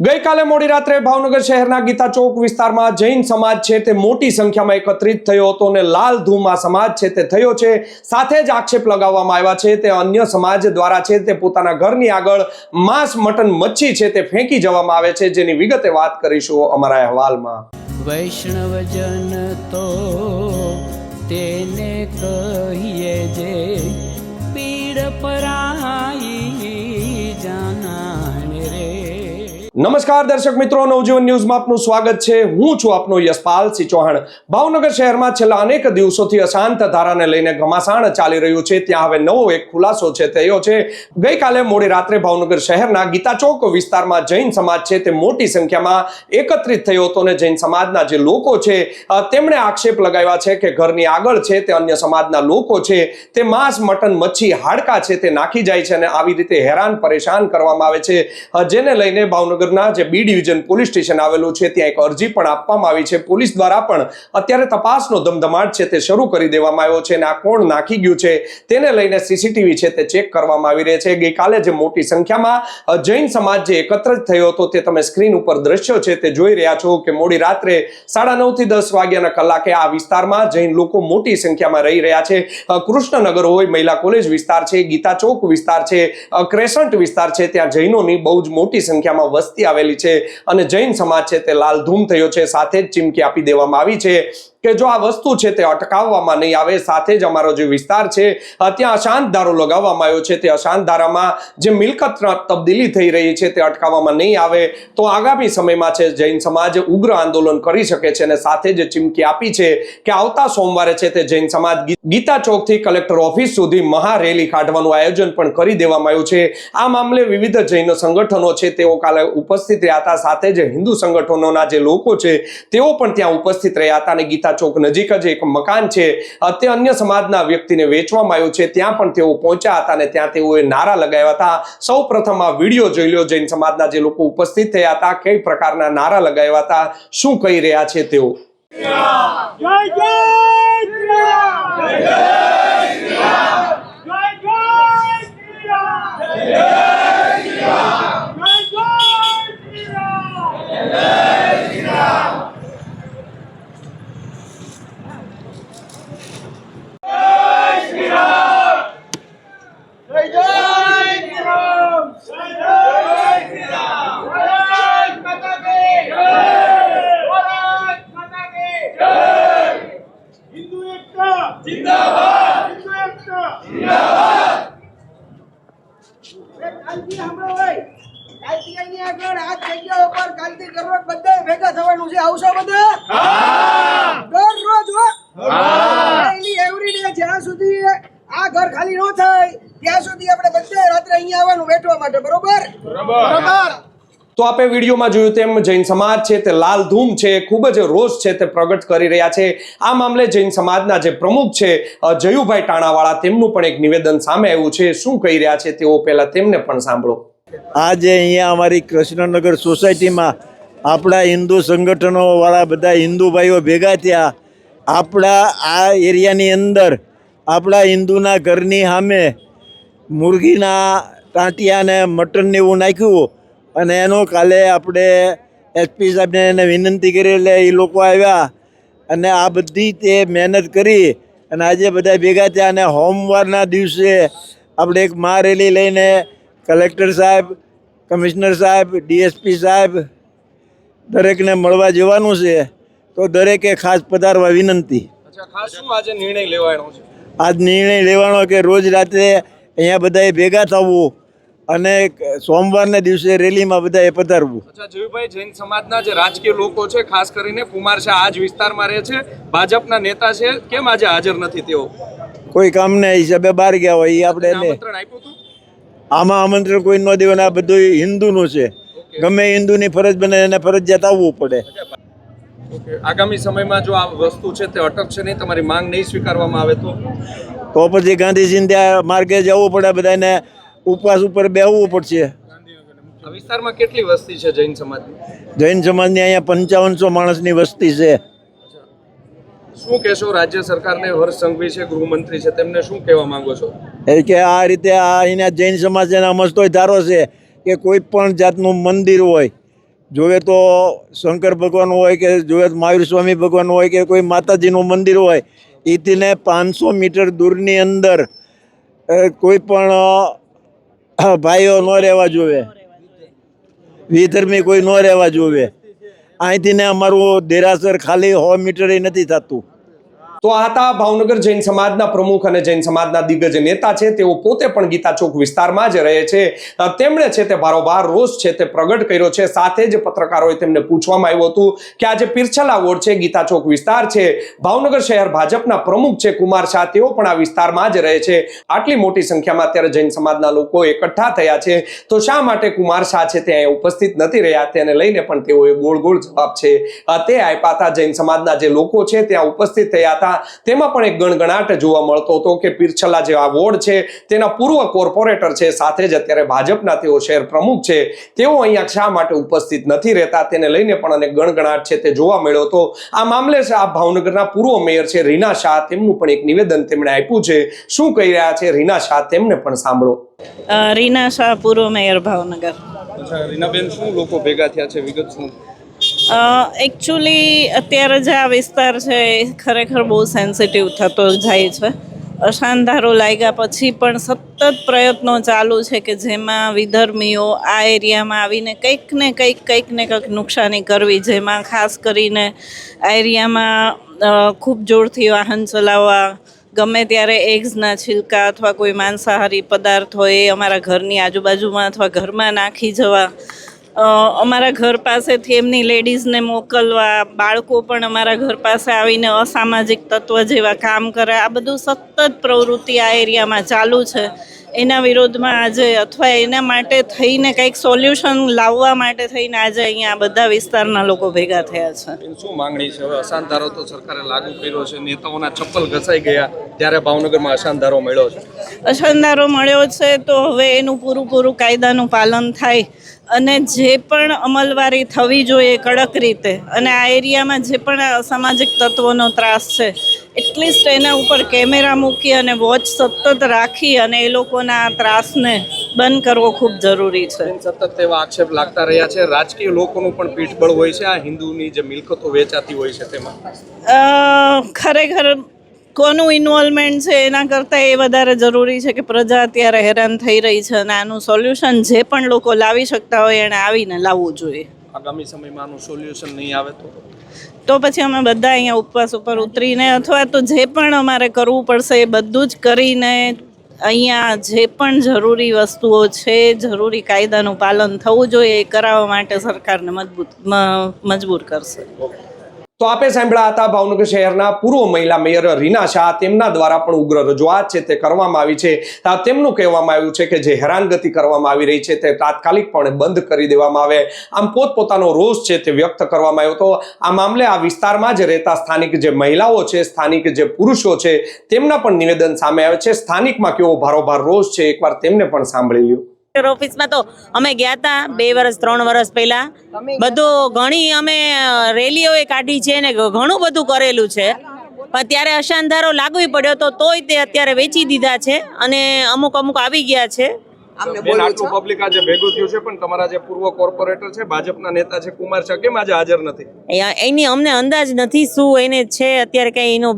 ગઈકાલે મોડી રાત્રે ભાવનગર શહેરના ગીતા ચોક વિસ્તારમાં જૈન સમાજ છે તે મોટી સંખ્યામાં એકત્રિત થયો હતો અને લાલ ધૂમ આ સમાજ છે તે થયો છે। સાથે જ આક્ષેપ લગાવવામાં આવ્યા છે તે અન્ય સમાજ દ્વારા છે તે પોતાના ઘરની આગળ માંસ મટન મચ્છી છે તે ફેંકી જવામાં આવે છે, જેની વિગતે વાત કરીશું અમારા અહેવાલમાં। વૈષ્ણવજન તો તેને કહીએ જે પીડ પરાઈ જાનાને રે। નમસ્કાર દર્શક મિત્રો, નવજીવન ન્યૂઝમાં આપનું સ્વાગત છે। હું છું આપનો યશપાલ સિંહ ચૌહાણ। ભાવનગર શહેરમાં છેલ્લા અનેક દિવસોથી અશાંત ધારાને લઈને ઘમાસાણ ચાલી રહ્યું છે, ત્યાં હવે નવો એક ખુલાસો છે થયો છે। ગઈકાલે મોડી રાત્રે ભાવનગર શહેરના ગીતા ચોક વિસ્તારમાં જૈન સમાજ છે તે મોટી સંખ્યામાં એકત્રિત થયો હતો અને જૈન સમાજના જે લોકો છે તેમણે આક્ષેપ લગાવ્યા છે કે ઘરની આગળ છે તે અન્ય સમાજના લોકો છે તે માંસ મટન મચ્છી હાડકા છે તે નાખી જાય છે અને આવી રીતે હેરાન પરેશાન કરવામાં આવે છે, જેને લઈને ભાવનગર જે બી ડિવિઝન પોલીસ સ્ટેશન આવેલું છે ત્યાં એક અરજી પણ આપવામાં આવી છે। પોલીસ દ્વારા પણ અત્યારે તપાસનો ધમધમાટ છે તે શરૂ કરી દેવામાં આવ્યો છે અને આ કોણ નાખી ગયું છે તેને લઈને સીસીટીવી છે તે ચેક કરવામાં આવી રહી છે। ગઈકાલે જે મોટી સંખ્યામાં જૈન સમાજ જે એકત્રિત થયો હતો તે તમે સ્ક્રીન ઉપર દ્રશ્યો છે તે જોઈ રહ્યા છો કે મોડી રાત્રે 9:30 થી 10 વાગ્યાના કલાકે આ વિસ્તારમાં જૈન લોકો મોટી સંખ્યામાં રહી રહ્યા છે। કૃષ્ણનગર હોય, મહિલા કોલેજ વિસ્તાર છે, ગીતા ચોક વિસ્તાર છે, ક્રેસન્ટ વિસ્તાર છે, ત્યાં જૈનોની બહુ જ મોટી સંખ્યામાં વસ્તી આવેલી છે અને જૈન સમાજ છે તે લાલધૂમ થયો છે। સાથે જ ચીમકી આપી દેવામાં આવી છે કે જો આ વસ્તુ છે તે અટકાવવામાં નહીં આવે, સાથે જ અમારો જે વિસ્તાર છે ત્યાં અશાંત ધારો લગાવવામાં આવ્યો છે, તે અશાંત ધારામાં જે મિલકત તબદીલી થઈ રહી છે તે અટકાવવામાં નહીં આવે તો આગામી સમયમાં છે જૈન સમાજ ઉગ્ર આંદોલન કરી શકે છે। અને સાથે જ ચીમકી આપી છે કે આવતા સોમવારે છે તે જૈન સમાજ ગીતા ચોકથી કલેક્ટર ઓફિસ સુધી મહારેલી કાઢવાનું આયોજન પણ કરી દેવામાં આવ્યું છે। આ મામલે વિવિધ જૈન સંગઠનો છે તેઓ કાલે ઉપસ્થિત રહ્યા હતા, સાથે જ હિન્દુ સંગઠનોના જે લોકો છે તેઓ પણ ત્યાં ઉપસ્થિત રહ્યા હતા અને ગીતા ચોક નજીક જ એક મકાન છે તે અન્ય સમાજના વ્યક્તિને વેચવામાં આવ્યું છે, ત્યાં પણ તેઓ પહોંચ્યા હતા અને ત્યાં તેઓએ નારા લગાવ્યા હતા। સૌ પ્રથમ આ વિડીયો જોઈ લો, જૈન સમાજના જે લોકો ઉપસ્થિત થયા હતા કઈ પ્રકારના નારા લગાવ્યા હતા, શું કહી રહ્યા છે તેઓ। જય જય શ્રી રામ, જય જય શ્રી રામ, જય જય શ્રી રામ, જય જય શ્રી રામ, જય જય શ્રી રામ, જય જય શ્રી રામ, ભેગા થવાનું છે। આવશો બધા? દરરોજ એવરીડે જ્યાં સુધી આ ઘર ખાલી ન થાય ત્યાં સુધી આપણે બધા રાત્રે અહીંયા આવવાનું બેઠવા માટે। બરોબર? તો આપણે વિડીયોમાં જોયું તેમ જૈન સમાજ છે તે લાલધૂમ છે, ખૂબ જ રોષ છે તે પ્રગટ કરી રહ્યા છે। આ મામલે જૈન સમાજના જે પ્રમુખ છે જયુભાઈ ટાણાવાળા, તેમનું પણ એક નિવેદન સામે આવ્યું છે। શું કહી રહ્યા છે તેઓ પહેલા તેમને પણ સાંભળો। આજે અહીંયા અમારી કૃષ્ણનગર સોસાયટીમાં આપણા હિન્દુ સંગઠનો વાળા બધા હિન્દુ ભાઈઓ ભેગા થયા। આપણા આ એરિયાની અંદર આપણા હિન્દુના ઘરની સામે મુરગીના ટાંટિયા અને મટન એવું નાખ્યું અને એનો કાલે આપણે એસપી સાહેબને એને વિનંતી કરી એટલે એ લોકો આવ્યા અને આ બધી તે મહેનત કરી અને આજે બધા ભેગા થયા અને સોમવારના દિવસે આપણે એક મહારેલી લઈને કલેક્ટર સાહેબ, કમિશનર સાહેબ, ડીએસપી સાહેબ દરેકને મળવા જવાનું છે, તો દરેકે ખાસ પધારવા વિનંતી। ખાસ શું આજે નિર્ણય લેવાનો છે? આજ નિર્ણય લેવાનો કે રોજ રાત્રે અહીંયા બધાએ ભેગા થવું અને સોમવારના દિવસે રેલીમાં બધાએ પધારવું। જયુભાઈ, જૈન સમાજના જે રાજકીય લોકો છે, ખાસ કરીને કુમાર શાહ આજ વિસ્તારમાં રહે છે, ભાજપના નેતા છે, કેમ આજે હાજર નથી તેઓ? કોઈ કામના હિસાબે બહાર ગયા હોય એ આપણે આમંત્રણ આપ્યું હતું? આમાં આમંત્રણ કોઈ ન દેવાનું, આ બધું હિન્દુનું છે, ગમે હિન્દુની ફરજ બને એને ફરજિયાત આવવું પડે। આગામી સમયમાં જો આ વસ્તુ છે તે અટકશે નહીં, તમારી માંગ નહીં સ્વીકારવામાં આવે તો પછી ગાંધીજીને ત્યાં માર્ગે જવું પડે, બધાને ઉપવાસ ઉપર બેસવું પડશે। આ વિસ્તારમાં કેટલી વસ્તી છે જૈન સમાજની? જૈન સમાજની અહીંયા 5500 માણસની વસ્તી છે। શું કહેશો રાજ્ય સરકારને? હર્ષ સંઘવી છે, ગૃહમંત્રી છે, તેમને શું કહેવા માંગો છો? એ કે આ રીતે આ અહીંના જૈન સમાજ એના મસ્તોય ધારો છે કે કોઈ પણ જાતનું મંદિર હોય જોવે તો શંકર ભગવાન હોય કે જોવે તો મહાવીર સ્વામી ભગવાન હોય કે કોઈ માતાજીનું મંદિર હોય, એથીને 500 મીટર દૂરની અંદર કોઈ પણ ભાઈઓ ન રહેવા જોવે, વિધર્મી કોઈ ન રહેવા જોવે. અહીંથી ને અમારું દેરાસર ખાલી 100 મીટર નથી થતું. તો આ હતા ભાવનગર જૈન સમાજના પ્રમુખ અને જૈન સમાજના દિગ્ગજ નેતા છે. તેઓ પોતે પણ ગીતા ચોક વિસ્તારમાં જ રહે છે. તેમણે છે તે બારોબાર રોષ છે તે પ્રગટ કર્યો છે. સાથે જ પત્રકારોએ તેમને પૂછવામાં આવ્યું હતું કે આ જે પીરછલા વોર્ડ છે, ગીતા ચોક વિસ્તાર છે, ભાવનગર શહેર ભાજપના પ્રમુખ છે કુમાર શાહ, તેઓ પણ આ વિસ્તારમાં જ રહે છે. આટલી મોટી સંખ્યામાં અત્યારે જૈન સમાજના લોકો એકઠા થયા છે, તો શા માટે કુમાર શાહ છે તે અહીંયા ઉપસ્થિત નથી રહ્યા? તેને લઈને પણ તેઓએ ગોળ ગોળ જવાબ છે તે આપ્યા હતા. જૈન સમાજના જે લોકો છે ત્યાં ઉપસ્થિત થયા હતા. તેમાં પણ એક ગણગણાટ જોવા મળતો હતો કે પીરછલા જે આ વોર્ડ છે તેના પૂર્વ કોર્પોરેટર છે, સાથે જ અત્યારે ભાજપના તેઓ શહેર પ્રમુખ છે, તેઓ અહીંયા શા માટે ઉપસ્થિત નથી રહેતા તેને લઈને પણ અનેક ગણગણાટ છે તે જોવા મળ્યો હતો. આ મામલે આ ભાવનગરના પૂર્વ મેયર છે રીના શાહ, તેમનું પણ એક નિવેદન તેમણે આપ્યું છે. શું કહી રહ્યા છે રીના શાહ, તેમને પણ સાંભળો. રીના શાહ, પૂર્વ મેયર ભાવનગર. રીનાબેન, શું લોકો ભેગા થયા છે, વિગત શું? એકચ્યુઅલી અત્યારે જે આ વિસ્તાર છે એ ખરેખર બહુ સેન્સિટિવ થતો જાય છે. અશાંતધારો લાગ્યા પછી પણ સતત પ્રયત્નો ચાલુ છે કે જેમાં વિધર્મીઓ આ એરિયામાં આવીને કંઈક ને કંઈક નુકસાની કરવી, જેમાં ખાસ કરીને આ એરિયામાં ખૂબ જોરથી વાહન ચલાવવા, ગમે ત્યારે એગ્સના છિલકા અથવા કોઈ માંસાહારી પદાર્થ હોય એ અમારા ઘરની આજુબાજુમાં અથવા ઘરમાં નાખી જવા, અમારા ઘર પાસેથી એમની લેડીઝને મોકલવા, બાળકો પણ અમારા ઘર પાસે આવીને અસામાજિક તત્વ જેવા કામ કરે, આ બધું સતત પ્રવૃત્તિ આ એરિયામાં ચાલુ છે. એના વિરોધમાં આજે અથવા એના માટે થઈને કંઈક સોલ્યુશન લાવવા માટે થઈને આજે અહીંયા બધા વિસ્તારના લોકો ભેગા થયા છે. શું માંગણી છે? હવે અશાંતધારો તો સરકારે લાગુ કર્યો છે, નેતાઓના ચપ્પલ ઘસાઈ ગયા, ત્યારે ભાવનગરમાં અશાંતધારો મળ્યો છે. અશાંતધારો મળ્યો છે તો હવે એનું પૂરું કાયદાનું પાલન થાય અને જે પણ અમલવારી થવી જોઈએ કડક રીતે, અને આ એરિયામાં જે પણ અસામાજિક તત્વોનો ત્રાસ છે એટલીસ્ટ એના ઉપર કેમેરા મૂકી અને વોચ સતત રાખી અને એ લોકોના આ ત્રાસને બંધ કરવો ખૂબ જરૂરી છે. સતત તેવા આક્ષેપ લાગતા રહ્યા છે. રાજકીય લોકોનું પણ પીઠબળ હોય છે આ હિન્દુની જે મિલકતો વેચાતી હોય છે તેમાં. ખરેખર કોનું ઇન્વોલ્વમેન્ટ છે એના કરતાં એ વધારે જરૂરી છે કે પ્રજા અત્યારે હેરાન થઈ રહી છે અને આનું સોલ્યુશન જે પણ લોકો લાવી શકતા હોય એણે આવીને લાવવું જોઈએ. આગામી સમયમાં આનું સોલ્યુશન નહીં આવે તો પછી અમે બધા અહીંયા ઉપવાસ ઉપર ઉતરીને અથવા તો જે પણ અમારે કરવું પડશે એ બધું જ કરીને અહીંયા જે પણ જરૂરી વસ્તુઓ છે, જરૂરી કાયદાનું પાલન થવું જોઈએ એ કરાવવા માટે સરકારને મજબૂર કરશે. તો આપે સાંભળ્યા હતા ભાવનગર શહેરના પૂર્વ મહિલા મેયર રીના શાહ. તેમના દ્વારા પણ ઉગ્ર રજૂઆત છે તે કરવામાં આવી છે. તેમનું કહેવામાં આવ્યું છે કે જે હેરાનગતિ કરવામાં આવી રહી છે તે તાત્કાલિકપણે બંધ કરી દેવામાં આવે. આમ પોતપોતાનો રોષ છે તે વ્યક્ત કરવામાં આવ્યો હતો. આ મામલે આ વિસ્તારમાં જ રહેતા સ્થાનિક જે મહિલાઓ છે, સ્થાનિક જે પુરુષો છે, તેમના પણ નિવેદન સામે આવે છે. સ્થાનિકમાં કેવો ભારોભાર રોષ છે, એકવાર તેમને પણ સાંભળી લ્યો. ઓફિસમાં તો અમે ગયા હતા 2-3 વર્ષ પહેલા, બધું ઘણી અમે રેલીઓએ કાઢી છે ને ઘણું બધું કરેલું છે, પણ ત્યારે અશાંતધારો લાગુ પડ્યો તો તોય તે અત્યારે વેચી દીધા છે અને અમુક આવી ગયા છે. આટલું પબ્લિક આજે ભેગું થયું છે, પણ તમારા જે પૂર્વ કોર્પોરેટર છે, ભાજપના નેતા છે કુમાર શાહ, કેમ આજે હાજર નથી? એની અમને અંદાજ નથી શું એને છે અત્યારે, કઈ એનો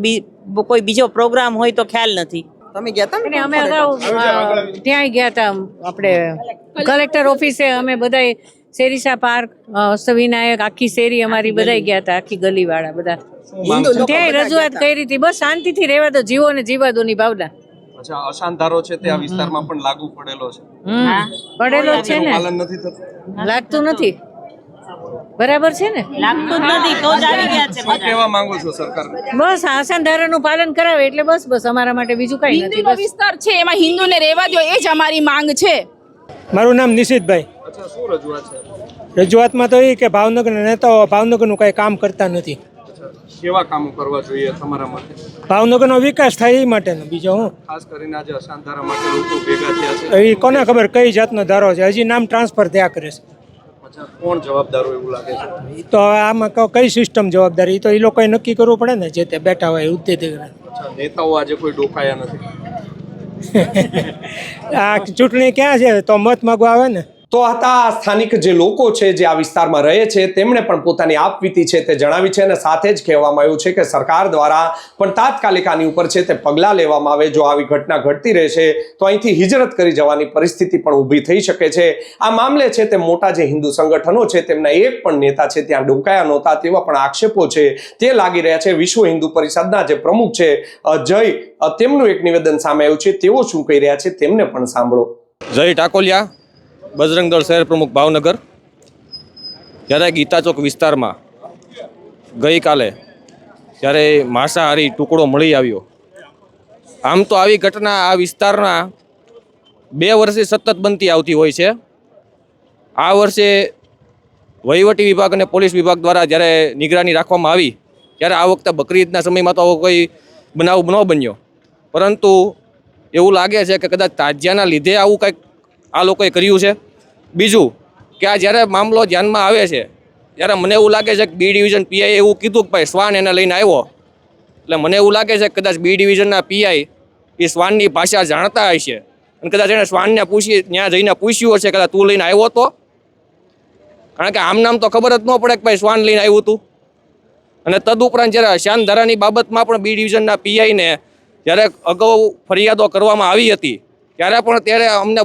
કોઈ બીજો પ્રોગ્રામ હોય તો ખ્યાલ નથી. તમે ગયા હતા? અમે અગાઉ ત્યાં ગયા હતા, આપણે કલેક્ટર ઓફિસે અમે બધા શેરીસા પાર્ક, અષ્ટવિનાયક, આખી શેરી અમારી બધા ગયા હતા, આખી ગલીવાળા બધા ત્યાં રજૂઆત કરી હતી. બસ શાંતિથી રહેવા દો, જીવો ને જીવા દો ની ભાવના. અચ્છા, અશાંતધારો છે તે આ વિસ્તારમાં પણ લાગુ પડેલો છે. પડેલો છે ને, પાલન નથી થતું, લાગતું નથી. બરાબર છે ને, લાગતું જ નથી તો જ આવી ગયા છે. શું કહેવા માંગો છો સરકારને? બસ અશાંતધારાનું પાલન કરાવે એટલે બસ અમારા માટે બીજું કઈ નથી. હિન્દુનો વિસ્તાર છે એમાં હિન્દુને રહેવા દો, એ જ અમારી માંગ છે. મારું નામ નિશિતભાઈ. અચ્છા, શું રજૂઆત છે? રજૂઆતમાં તો એ કે ભાવનગરના નેતાઓ ભાવનગરનું કંઈ કામ કરતા નથી. કેવા કામો કરવા જોઈએ તમારા માટે? ભાવનગરનો વિકાસ થાય એ માટેનો. બીજો હું ખાસ કરીને આજે અશાંતધારા માટે લોકો ભેગા થયા છે, એ કોને ખબર કઈ જાતનો ધારો છે, હજી નામ ટ્રાન્સફર થયા કરે છે. કોણ જવાબદાર હોય એવું લાગે છે? એ તો આમાં કઈ સિસ્ટમ જવાબદારી એ તો એ લોકોએ નક્કી કરવું પડે ને, જે તે બેઠા હોય ઉદ્દેશ. નેતાઓ આજે કોઈ ડોકાયા નથી. આ ચૂંટણી ક્યાં છે તો મત માગવા આવે ને. તો આ સ્થાનિક જે લોકો છે જે આ વિસ્તારમાં રહે છે તેમણે પણ પોતાની આપવીતી છે તે જણાવી છે અને સાથે જ કહેવામાં આવ્યું છે કે સરકાર દ્વારા પણ તાત્કાલિક આની ઉપર છે તે પગલાં લેવામાં આવે. જો આવી ઘટના ઘટતી રહેશે તો અહીંથી હિજરત કરી જવાની પરિસ્થિતિ પણ ઊભી થઈ શકે છે. આ મામલે છે તે મોટા જે હિન્દુ સંગઠનો છે તેમના એક પણ નેતા છે ત્યાં ડોકાયા નહોતા તેવા પણ આક્ષેપો છે તે લાગી રહ્યા છે. વિશ્વ હિન્દુ પરિષદના જે પ્રમુખ છે જય, તેમનું એક નિવેદન સામે આવ્યું છે. તેઓ શું કહી રહ્યા છે તેમને પણ સાંભળો. જય ટાકોલિયા, બજરંગ દળ શહેર પ્રમુખ ભાવનગર. જ્યારે ગીતા ચોક વિસ્તારમાં ગઈકાલે જ્યારે માંસાહારી ટુકડો મળી આવ્યો, આમ તો આવી ઘટના આ વિસ્તારના 2 વર્ષથી સતત બનતી આવતી હોય છે. આ વર્ષે વહીવટી વિભાગ અને પોલીસ વિભાગ દ્વારા જ્યારે નિગરાની રાખવામાં આવી ત્યારે આ વખતે બકરી ઈદના સમયમાં તો કોઈ બનાવ ન બન્યો, પરંતુ એવું લાગે છે કે કદાચ તાજિયાના લીધે આવું કંઈક આ લોકોએ કર્યું છે. બીજું કે આ જ્યારે મામલો ધ્યાનમાં આવે છે ત્યારે મને એવું લાગે છે કે બી ડિવિઝન પીઆઈ એવું કીધું કે ભાઈ શ્વાન એને લઈને આવ્યો, એટલે મને એવું લાગે છે કે કદાચ બી ડિવિઝનના પીઆઈ એ શ્વાનની ભાષા જાણતા હશે અને કદાચ એને શ્વાનને ત્યાં જઈને પૂછ્યું હશે કદાચ તું લઈને આવ્યો તો, કારણ કે આમ નામ તો ખબર જ ન પડે કે ભાઈ શ્વાન લઈને આવ્યું હતું. અને તદુપરાંત જ્યારે અશાંતધારાની બાબતમાં પણ બી ડિવિઝનના પીઆઈને જ્યારે અગાઉ ફરિયાદો કરવામાં આવી હતી ત્યારે અમને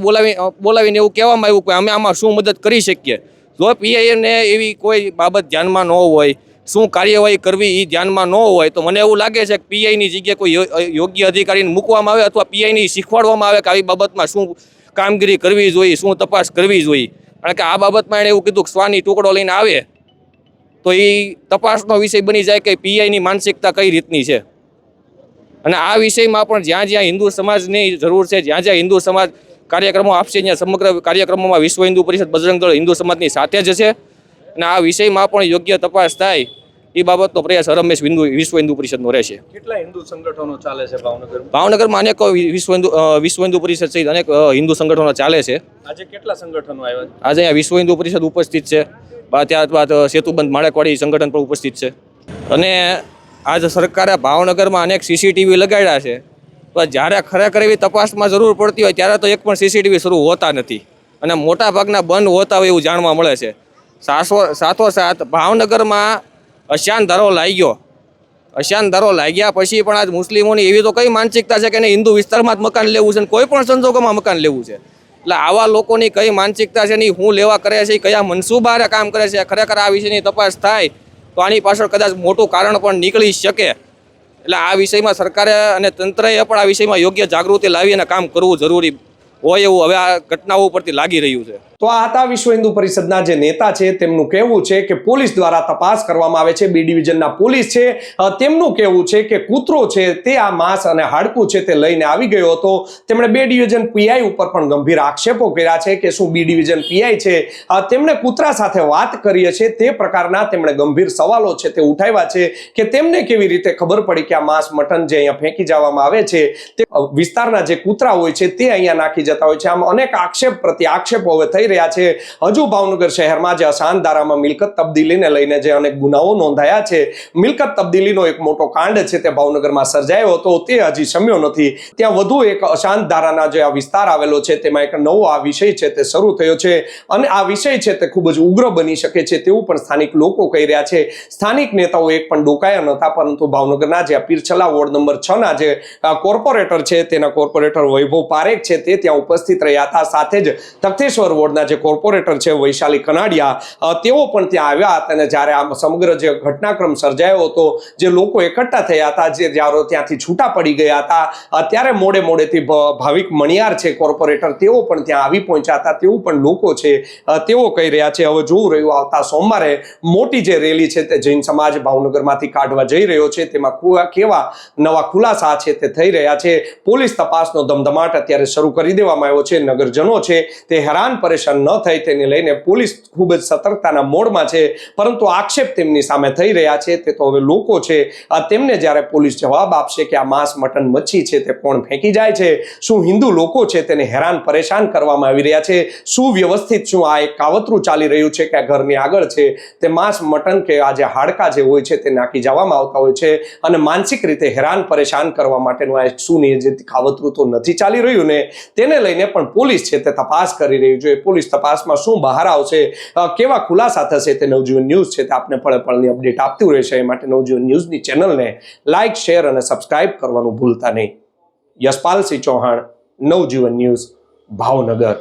બોલાવીને એવું કહેવામાં આવ્યું કે અમે આમાં શું મદદ કરી શકીએ. જો પીઆઈને એવી કોઈ બાબત ધ્યાનમાં ન હોય, શું કાર્યવાહી કરવી એ ધ્યાનમાં ન હોય, તો મને એવું લાગે છે કે પીઆઈની જગ્યાએ કોઈ યોગ્ય અધિકારીને મૂકવામાં આવે અથવા પીઆઈની શીખવાડવામાં આવે કે આવી બાબતમાં શું કામગીરી કરવી જોઈએ, શું તપાસ કરવી જોઈએ. કારણ કે આ બાબતમાં એણે એવું કીધું કે શ્વાનની ટુકડો લઈને આવે તો એ તપાસનો વિષય બની જાય કે પીઆઈની માનસિકતા કઈ રીતની છે. અને આ વિષયમાં પણ જ્યાં જ્યાં હિન્દુ સમાજની જરૂર છે, જ્યાં જ્યાં હિન્દુ સમાજ કાર્યક્રમો આપશે, ત્યાં સમગ્ર કાર્યક્રમોમાં વિશ્વ હિન્દુ પરિષદ બજરંગ દળ હિન્દુ સમાજની સાથે જ છે. અને આ વિષયમાં પણ યોગ્ય તપાસ થાય એ બાબતનો પ્રયાસ હરમેશ વિશ્વ હિન્દુ પરિષદનો રહેશે. કેટલા હિન્દુ સંગઠનો ચાલે છે ભાવનગરમાં? ભાવનગરમાં અનેક વિશ્વ હિન્દુ પરિષદ સહિત અનેક હિન્દુ સંગઠનો ચાલે છે. આજે કેટલા સંગઠનો આવ્યા? આજે અહીંયા વિશ્વ હિન્દુ પરિષદ ઉપસ્થિત છે, ત્યારબાદ સેતુબંધ માળેકવાડી સંગઠન પણ ઉપસ્થિત છે. અને આજ સરકારે ભાવનગરમાં અનેક સીસીટીવી લગાડ્યા છે, તો જ્યારે ખરેખર એવી તપાસમાં જરૂર પડતી હોય ત્યારે તો એક પણ સીસીટીવી શરૂ હોતા નથી અને મોટા ભાગના બંધ હોતા હોય એવું જાણવા મળે છે. સાથોસાથ ભાવનગરમાં અશાંતધારો લાગ્યા પછી પણ આજ મુસ્લિમોની એવી તો કઈ માનસિકતા છે કે એને હિન્દુ વિસ્તારમાં જ મકાન લેવું છે અને કોઈ પણ સંજોગોમાં મકાન લેવું છે. એટલે આવા લોકોની કઈ માનસિકતા છે ને શું લેવા કરે છે, કયા મનસુબારે કામ કરે છે, ખરેખર આ વિષયની તપાસ થાય તો આની પાછળ કદાચ મોટું કારણ પણ નીકળી શકે. એટલે આ વિષયમાં સરકારે અને તંત્રએ પણ આ વિષયમાં યોગ્ય જાગૃતિ લાવી અને કામ કરવું જરૂરી હોય એવું હવે આ ઘટનાઓ પરથી લાગી રહ્યું છે. તો આ હતા વિશ્વ હિન્દુ પરિષદના જે નેતા છે તેમનું કહેવું છે કે પોલીસ દ્વારા તપાસ કરવામાં આવે છે. બી ડિવિઝનના પોલીસ છે તેમનું કહેવું છે કે કૂતરો છે તે આ માંસ અને હાડકું છે તે લઈને આવી ગયો હતો. તેમણે બે ડિવિઝન પીઆઈ ઉપર પણ ગંભીર આક્ષેપો કર્યા છે કે શું બી ડિવિઝન પીઆઈ છે તેમણે કૂતરા સાથે વાત કરી છે તે પ્રકારના તેમણે ગંભીર સવાલો છે તે ઉઠાવ્યા છે કે તેમને કેવી રીતે ખબર પડી કે આ માંસ મટન જે અહીંયા ફેંકી જવામાં આવે છે તે વિસ્તારના જે કૂતરા હોય છે તે અહીંયા નાખી જતા હોય છે. આમ અનેક આક્ષેપ પ્રતિ આક્ષેપો હવે થઈ રહ્યા છે. હજુ ભાવનગર શહેરમાં જે અશાંતધારામાં મિલકત તબદીલીને લઈને જે અનેક ગુનાઓ નોંધાયા છે, મિલકત તબદીલીનો એક મોટો કાંડ છે તે ભાવનગરમાં સર્જાયો હતો તે હજી શમ્યો નથી. ત્યાં વધુ એક અશાંતધારાના જે આ વિસ્તાર આવેલો છે તેમાં એક નવો આ વિષય છે તે શરૂ થયો છે અને આ વિષય છે તે ખૂબ જ ઉગ્ર બની શકે છે તેવું પણ સ્થાનિક લોકો કહી રહ્યા છે. સ્થાનિક નેતાઓ એક પણ ડોકાયા નહોતા, પરંતુ ભાવનગરના જે પીરછલા વોર્ડ નંબર 6 ના જે કોર્પોરેટર છે તેના કોર્પોરેટર વૈભવ પારેખ છે તે ત્યાં ઉપસ્થિત રહ્યા હતા. સાથે જ તખતેશ્વર વોર્ડના જે કોર્પોરેટર છે વૈશાલી કનાડિયા તેઓ પણ ત્યાં આવ્યા હતા અને જ્યારે આ સમગ્ર જે ઘટનાક્રમ સર્જાયો હતો, જે લોકો એકઠા થયા હતા, જે જ્યારે ત્યાંથી છૂટા પડી ગયા હતા, ત્યારે મોડેથી ભાવિક મણિયાર છે કોર્પોરેટર તેઓ પણ ત્યાં આવી પહોંચ્યા હતા તેવું પણ લોકો છે તેઓ કહી રહ્યા છે. હવે જોવું રહ્યું આવતા સોમવારે મોટી જે રેલી છે તે જૈન સમાજ ભાવનગરમાંથી કાઢવા જઈ રહ્યો છે તેમાં કેવા નવા ખુલાસા છે તે થઈ રહ્યા છે. પોલીસ તપાસનો ધમધમાટ અત્યારે શરૂ કરી દેવામાં આવ્યો છે. નગરજનો છે તે હેરાન પરેશાન ન થાય તેને લઈને પોલીસ ખૂબ જ સતર્કતાના મોડમાં છે, પરંતુ આક્ષેપ તેમની સામે થઈ રહ્યા છે તે તો હવે લોકો છે તેમને જ્યારે પોલીસ જવાબ આપશે કે આ માંસ મટન મચ્છી છે તે કોણ ફેંકી જાય છે, શું હિન્દુ લોકો છે તેને હેરાન પરેશાન કરવામાં આવી રહ્યા છે, શું વ્યવસ્થિત શું આ એક કાવતરું ચાલી રહ્યું છે કે ઘરની આગળ છે તે માંસ મટન કે આ જે હાડકા જે હોય છે તે નાખી જવામાં આવતા હોય છે અને માનસિક રીતે હેરાન પરેશાન કરવા માટેનું આ એક સુનિયોજિત કાવતરું તો નથી ચાલી રહ્યું ને તેને લઈને પણ પોલીસ છે તે તપાસ કરી રહ્યું છે. પોલીસ તપાસમાં શું બહાર આવશે, કેવા ખુલાસા થશે, તે નવજીવન ન્યૂઝ છે તે આપને પળે પળની અપડેટ આપતું રહેશે. એ માટે નવજીવન ન્યૂઝની ચેનલને લાઇક, શેર અને સબસ્ક્રાઇબ કરવાનું ભૂલતા નહીં. યશપાલસિંહ ચૌહાણ, નવજીવન ન્યૂઝ, ભાવનગર.